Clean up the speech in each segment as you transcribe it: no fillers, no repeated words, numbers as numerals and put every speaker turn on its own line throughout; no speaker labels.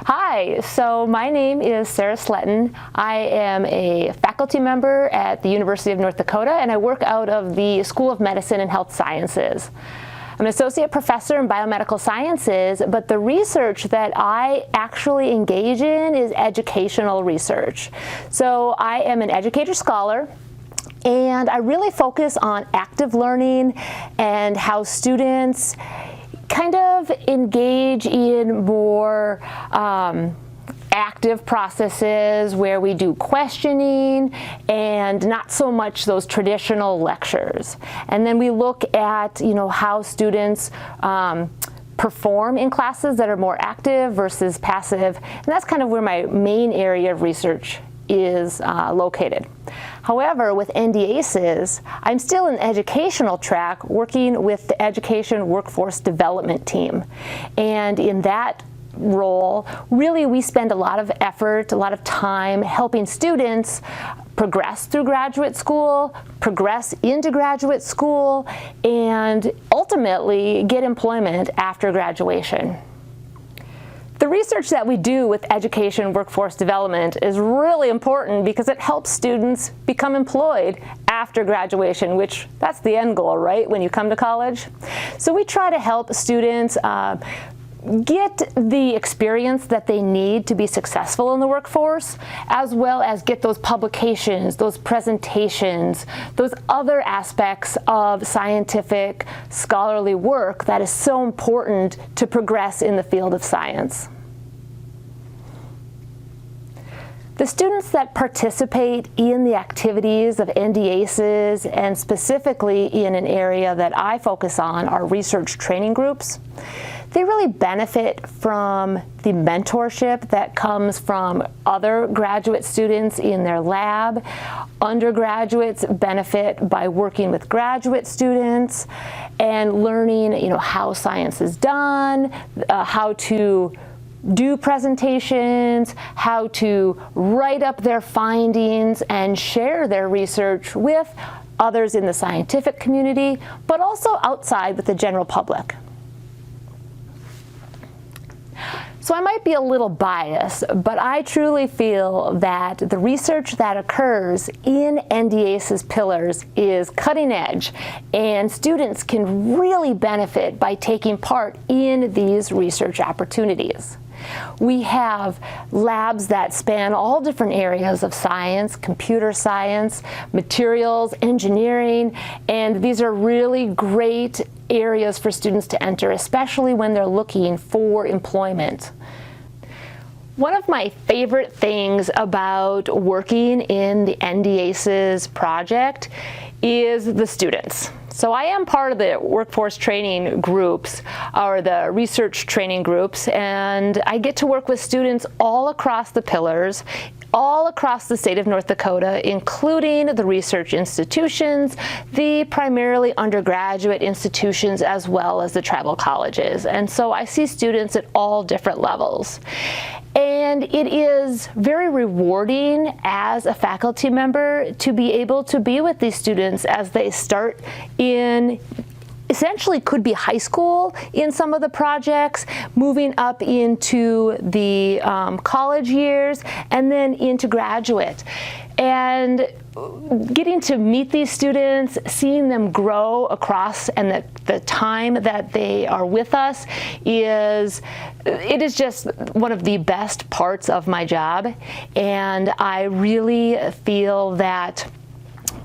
Hi, so my name is Sarah Sletten. I am a faculty member at the University of North Dakota, and I work out of the School of Medicine and Health Sciences. I'm an associate professor in biomedical sciences, but the research that I actually engage in is educational research. So I am an educator scholar, and I really focus on active learning and how students kind of engage in more active processes where we do questioning and not so much those traditional lectures. And then we look at, how students perform in classes that are more active versus passive. And that's kind of where my main area of research is located. However, with NDACES, I'm still in the educational track working with the Education Workforce Development Team. And in that role, really we spend a lot of effort, a lot of time helping students progress through graduate school, progress into graduate school, and ultimately get employment after graduation. The research that we do with education workforce development is really important because it helps students become employed after graduation, which that's the end goal, right, when you come to college. So we try to help students get the experience that they need to be successful in the workforce, as well as get those publications, those presentations, those other aspects of scientific scholarly work that is so important to progress in the field of science. The students that participate in the activities of NDACES, and specifically in an area that I focus on, are research training groups. They really benefit from the mentorship that comes from other graduate students in their lab. Undergraduates benefit by working with graduate students and learning, how science is done, how to do presentations, how to write up their findings and share their research with others in the scientific community, but also outside with the general public. So I might be a little biased, but I truly feel that the research that occurs in NDACES pillars is cutting edge, and students can really benefit by taking part in these research opportunities. We have labs that span all different areas of science, computer science, materials, engineering, and these are really great areas for students to enter, especially when they're looking for employment. One of my favorite things about working in the NDACES project is the students. So I am part of the workforce training groups, or the research training groups, and I get to work with students all across the pillars, all across the state of North Dakota, including the research institutions, the primarily undergraduate institutions, as well as the tribal colleges. And so I see students at all different levels. And it is very rewarding as a faculty member to be able to be with these students as they start in essentially could be high school in some of the projects, moving up into the college years, and then into graduate. And getting to meet these students, seeing them grow across and the time that they are with us it is just one of the best parts of my job. And I really feel that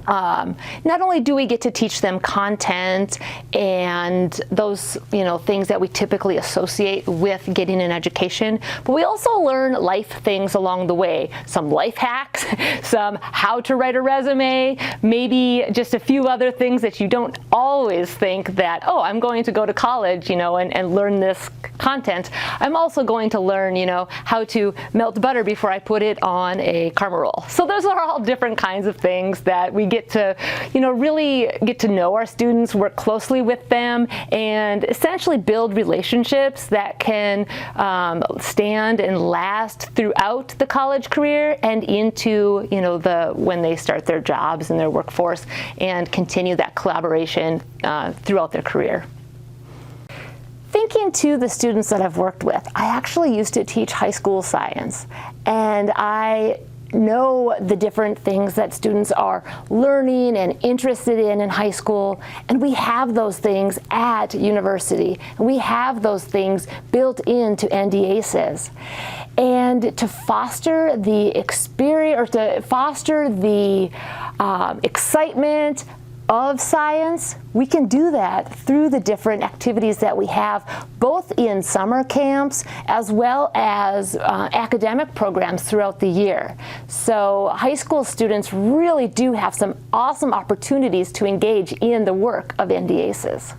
not only do we get to teach them content and those things that we typically associate with getting an education, but we also learn life things along the way. Some life hacks, some how to write a resume, maybe just a few other things that you don't always think that, oh, I'm going to go to college, and learn this content. I'm also going to learn, how to melt butter before I put it on a karma roll. So those are all different kinds of things that we get to, really get to know our students, work closely with them, and essentially build relationships that can stand and last throughout the college career and into, when they start their jobs and their workforce, and continue that collaboration throughout their career. thinking to the students that I've worked with, I actually used to teach high school science, and I know the different things that students are learning and interested in high school, and we have those things at university, and we have those things built into NDACES. And to foster the experience, or to foster the excitement of science, we can do that through the different activities that we have, both in summer camps as well as academic programs throughout the year. So high school students really do have some awesome opportunities to engage in the work of NDACES.